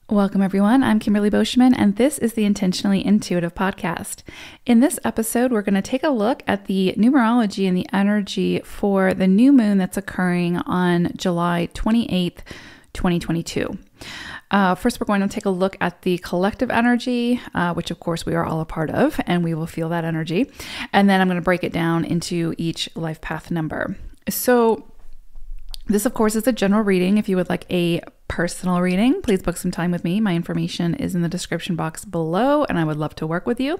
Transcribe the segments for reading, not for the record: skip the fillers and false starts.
Welcome, everyone. I'm Kimberly Boschman, and this is the Intentionally Intuitive podcast. In this episode, we're going to take a look at the numerology and the energy for the new moon that's occurring on July 28th, 2022. First, we're going to take a look at the collective energy, which of course we are all a part of, and we will feel that energy. And then I'm going to break it down into each life path number. So this, of course, is a general reading. If you would like a personal reading, please book some time with me. My information is in the description box below, and I would love to work with you.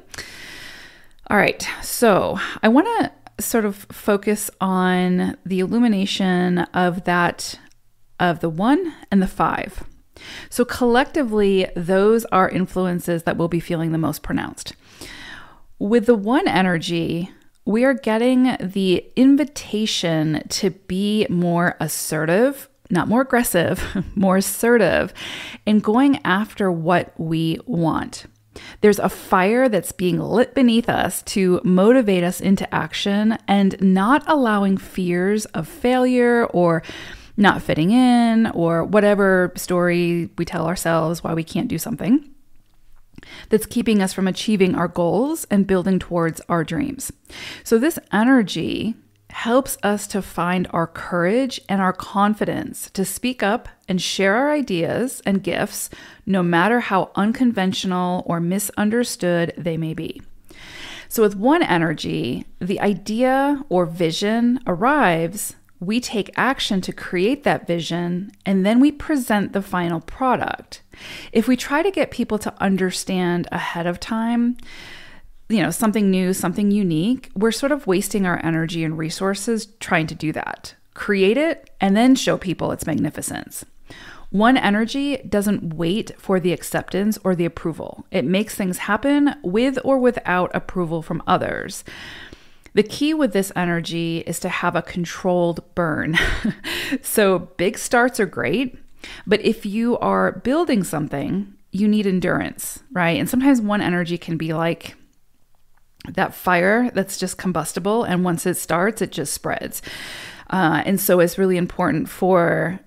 All right, so I want to sort of focus on the illumination of the 1 and the 5. So collectively, those are influences that we'll be feeling the most pronounced. With the 1 energy, we are getting the invitation to be more assertive, not more aggressive, more assertive in going after what we want. There's a fire that's being lit beneath us to motivate us into action and not allowing fears of failure or not fitting in or whatever story we tell ourselves why we can't do something that's keeping us from achieving our goals and building towards our dreams. So this energy helps us to find our courage and our confidence to speak up and share our ideas and gifts, no matter how unconventional or misunderstood they may be. So with 1 energy, the idea or vision arrives, we take action to create that vision, and then we present the final product. If we try to get people to understand ahead of time, something new, something unique, we're sort of wasting our energy and resources trying to do that. Create it and then show people its magnificence. 1 energy doesn't wait for the acceptance or the approval. It makes things happen with or without approval from others. The key with this energy is to have a controlled burn. So big starts are great, but if you are building something, you need endurance, right? And sometimes 1 energy can be like that fire that's just combustible, and once it starts, it just spreads. And so it's really important for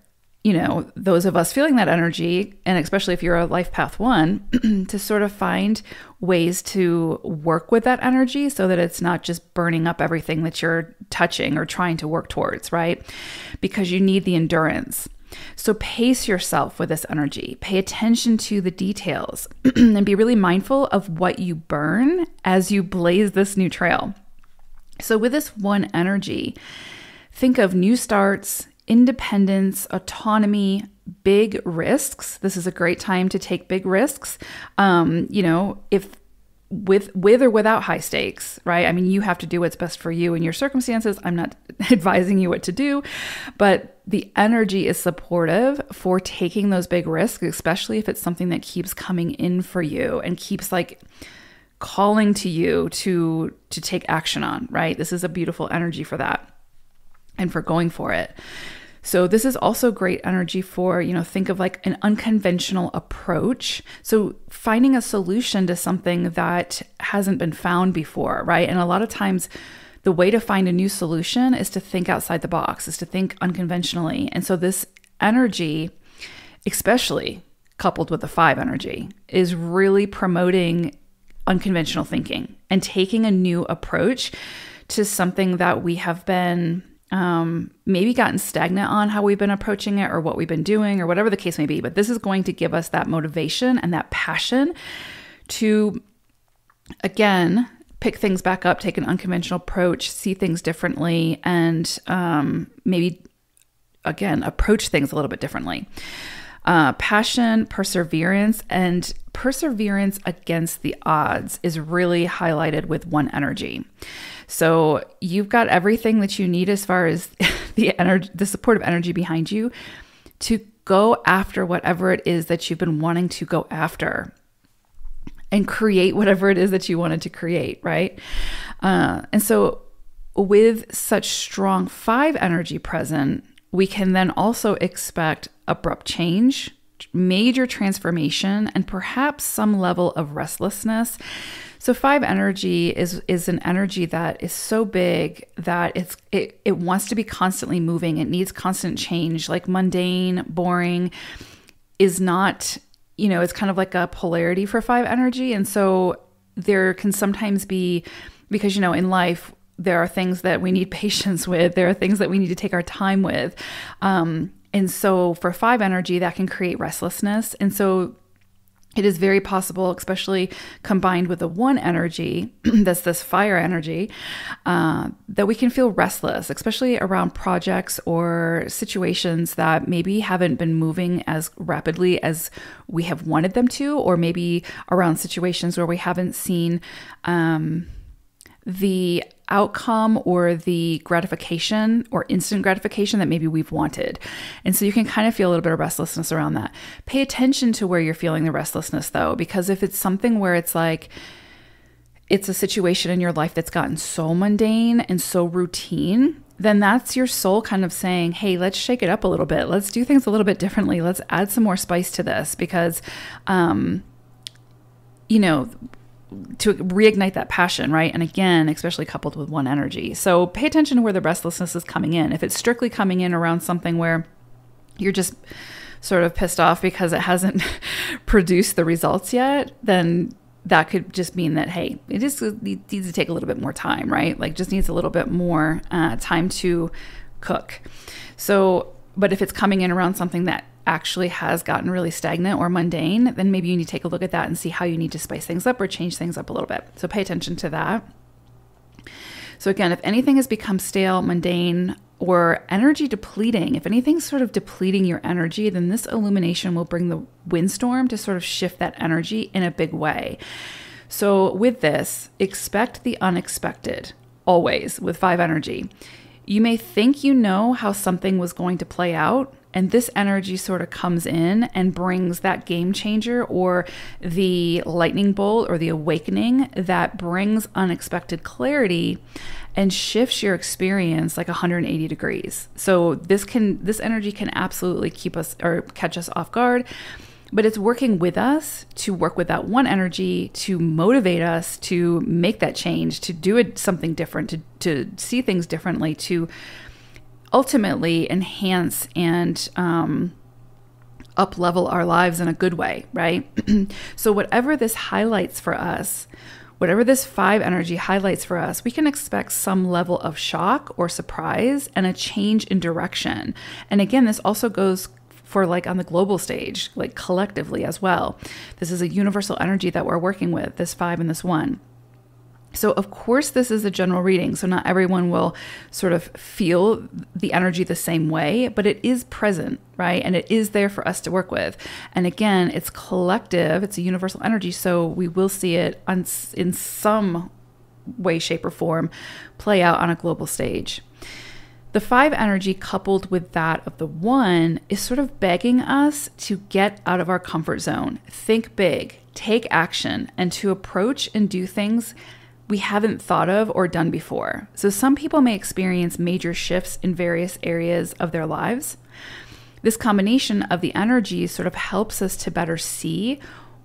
those of us feeling that energy, and especially if you're a life path 1, to sort of find ways to work with that energy so that it's not just burning up everything that you're touching or trying to work towards, right? Because you need the endurance. So pace yourself with this energy. Pay attention to the details and be really mindful of what you burn as you blaze this new trail. So with this 1 energy, think of new starts, independence, autonomy, big risks. This is a great time to take big risks. If with or without high stakes, right? I mean, you have to do what's best for you in your circumstances. I'm not advising you what to do, but the energy is supportive for taking those big risks, especially if it's something that keeps coming in for you and keeps calling to you to take action on, right? This is a beautiful energy for that and for going for it. So this is also great energy for, think of an unconventional approach. So finding a solution to something that hasn't been found before, right? And a lot of times the way to find a new solution is to think outside the box, is to think unconventionally. And so this energy, especially coupled with the 5 energy, is really promoting unconventional thinking and taking a new approach to something that we have been maybe gotten stagnant on how we've been approaching it or what we've been doing or whatever the case may be. But this is going to give us that motivation and that passion to, again, pick things back up, take an unconventional approach, see things differently, and maybe, again, approach things a little bit differently. Passion, perseverance, and perseverance against the odds is really highlighted with 1 energy. So you've got everything that you need as far as the supportive energy behind you to go after whatever it is that you've been wanting to go after and create whatever it is that you wanted to create, right? And so with such strong 5 energy present, we can then also expect abrupt change, major transformation, and perhaps some level of restlessness. So 5 energy is an energy that is so big that it wants to be constantly moving. It needs constant change. Like mundane, boring is not, it's kind of like a polarity for 5 energy. And so there can sometimes be, because, in life, there are things that we need patience with. There are things that we need to take our time with. And so for 5 energy, that can create restlessness. And so it is very possible, especially combined with the 1 energy, that's this fire energy, that we can feel restless, especially around projects or situations that maybe haven't been moving as rapidly as we have wanted them to, or maybe around situations where we haven't seen the outcome or the gratification or instant gratification that maybe we've wanted. And so you can kind of feel a little bit of restlessness around that. Pay attention to where you're feeling the restlessness though, because if it's something where it's like, it's a situation in your life that's gotten so mundane and so routine, then that's your soul kind of saying, hey, let's shake it up a little bit. Let's do things a little bit differently. Let's add some more spice to this because, to reignite that passion, right? And again, especially coupled with 1 energy. So pay attention to where the restlessness is coming in. If it's strictly coming in around something where you're just sort of pissed off because it hasn't produced the results yet, then that could just mean that, hey, it needs to take a little bit more time, right? Like just needs a little bit more time to cook. So, but if it's coming in around something that actually has gotten really stagnant or mundane, then maybe you need to take a look at that and see how you need to spice things up or change things up a little bit. So pay attention to that. So again, if anything has become stale, mundane, or energy depleting, if anything's sort of depleting your energy, then this illumination will bring the windstorm to sort of shift that energy in a big way. So with this, expect the unexpected, always with 5 energy. You may think you know how something was going to play out, and this energy sort of comes in and brings that game changer or the lightning bolt or the awakening that brings unexpected clarity and shifts your experience like 180 degrees. So this energy can absolutely keep us or catch us off guard, but it's working with us to work with that 1 energy to motivate us to make that change, to do something different, to see things differently, to ultimately enhance and up-level our lives in a good way, right? So whatever this highlights for us, whatever this 5 energy highlights for us, we can expect some level of shock or surprise and a change in direction. And again, this also goes for like on the global stage, like collectively as well. This is a universal energy that we're working with, this 5 and this 1. So of course, this is a general reading, so not everyone will sort of feel the energy the same way, but it is present, right? And it is there for us to work with. And again, it's collective, it's a universal energy, so we will see it in some way, shape, or form play out on a global stage. The 5 energy coupled with that of the 1 is sort of begging us to get out of our comfort zone, think big, take action, and to approach and do things we haven't thought of or done before. So some people may experience major shifts in various areas of their lives. This combination of the energies sort of helps us to better see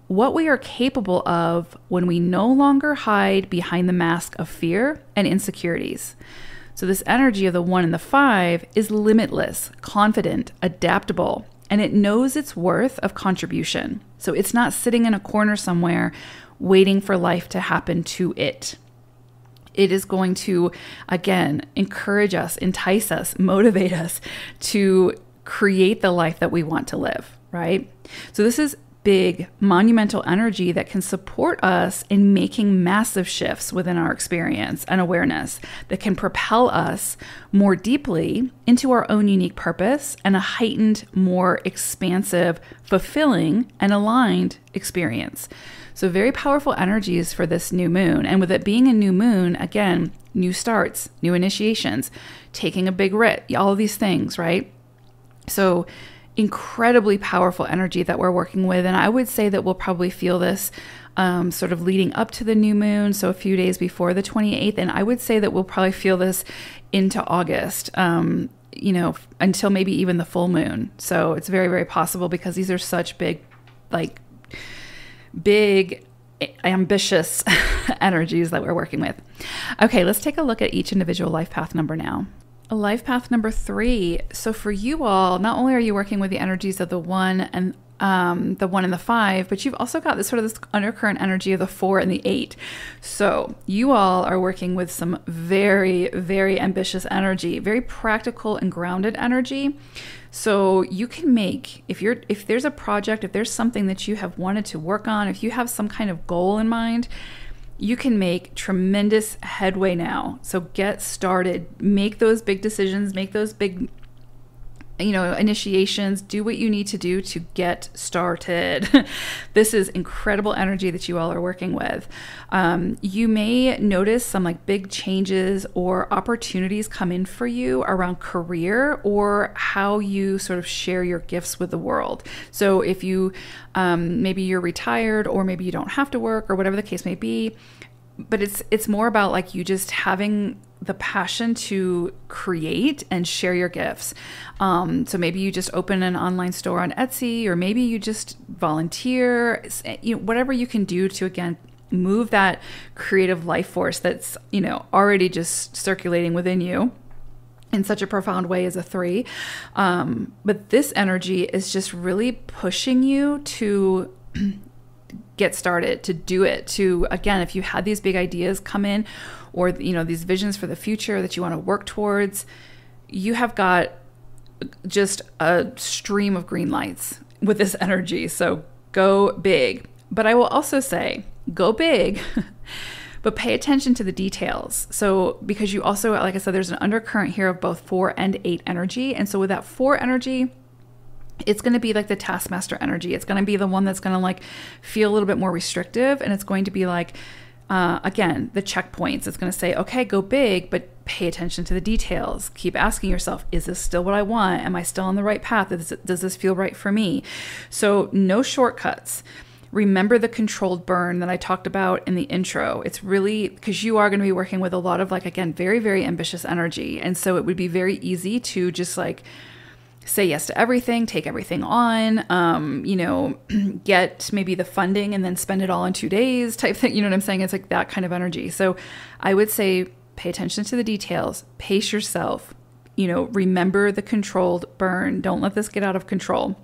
what we are capable of when we no longer hide behind the mask of fear and insecurities. So this energy of the 1 and the 5 is limitless, confident, adaptable, and it knows its worth of contribution. So it's not sitting in a corner somewhere waiting for life to happen to it. It is going to, again, encourage us, entice us, motivate us to create the life that we want to live, right? So this is big, monumental energy that can support us in making massive shifts within our experience and awareness that can propel us more deeply into our own unique purpose and a heightened, more expansive, fulfilling, and aligned experience. So very powerful energies for this new moon. And with it being a new moon, again, new starts, new initiations, taking a big risk, all of these things, right? So incredibly powerful energy that we're working with. And I would say that we'll probably feel this sort of leading up to the new moon, so a few days before the 28th. And I would say that we'll probably feel this into August, until maybe even the full moon. So it's very, very possible because these are such big, ambitious energies that we're working with. Okay, let's take a look at each individual life path number now. Life path number 3. So for you all, not only are you working with the energies of the 1 and the 1 and the 5, but you've also got this sort of this undercurrent energy of the 4 and the 8. So you all are working with some very, very ambitious energy, very practical and grounded energy. So you can make, if there's a project, if there's something that you have wanted to work on, if you have some kind of goal in mind, you can make tremendous headway now. So get started, make those big decisions, make those big initiations, do what you need to do to get started. This is incredible energy that you all are working with. You may notice some like big changes or opportunities come in for you around career or how you sort of share your gifts with the world. So if you, maybe you're retired or maybe you don't have to work or whatever the case may be, but it's more about like you just having the passion to create and share your gifts. So maybe you just open an online store on Etsy, or maybe you just volunteer, whatever you can do to, again, move that creative life force that's, already just circulating within you in such a profound way as a 3. But this energy is just really pushing you to get started, to do it, to, again, if you had these big ideas come in or, these visions for the future that you want to work towards, you have got just a stream of green lights with this energy. So go big. But I will also say, go big, but pay attention to the details. So because you also, like I said, there's an undercurrent here of both 4 and 8 energy. And so with that 4 energy, it's going to be like the taskmaster energy. It's going to be the one that's going to like feel a little bit more restrictive. And it's going to be like, again, the checkpoints. It's going to say, okay, go big, but pay attention to the details. Keep asking yourself, is this still what I want? Am I still on the right path? Does this feel right for me? So no shortcuts. Remember the controlled burn that I talked about in the intro. It's really because you are going to be working with a lot of like, again, very, very ambitious energy. And so it would be very easy to just like, say yes to everything, take everything on, get maybe the funding and then spend it all in 2 days type thing. You know what I'm saying? It's like that kind of energy. So I would say pay attention to the details, pace yourself, remember the controlled burn. Don't let this get out of control.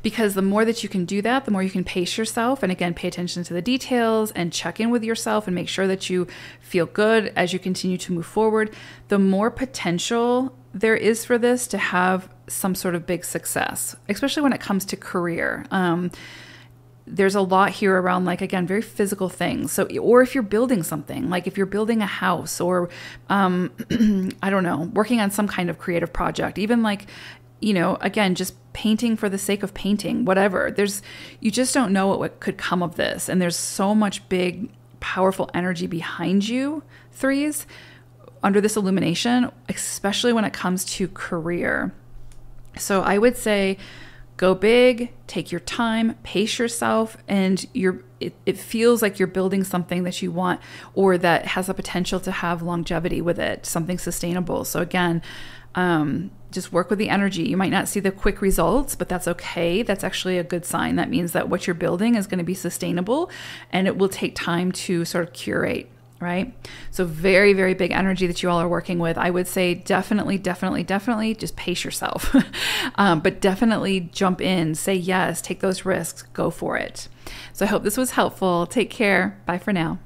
Because the more that you can do that, the more you can pace yourself. And again, pay attention to the details and check in with yourself and make sure that you feel good as you continue to move forward. The more potential there is for this to have some sort of big success, especially when it comes to career. There's a lot here around, like, again, very physical things. So, or if you're building something, like if you're building a house or, I don't know, working on some kind of creative project, even like, again, just painting for the sake of painting, whatever. You just don't know what could come of this. And there's so much big, powerful energy behind you, 3s, under this illumination, especially when it comes to career. So I would say go big, take your time, pace yourself, and it feels like you're building something that you want or that has the potential to have longevity with it, something sustainable. So again, just work with the energy. You might not see the quick results, but that's okay. That's actually a good sign. That means that what you're building is going to be sustainable and it will take time to sort of curate. Right? So very, very big energy that you all are working with. I would say definitely just pace yourself, but definitely jump in, say yes, take those risks, go for it. So I hope this was helpful. Take care. Bye for now.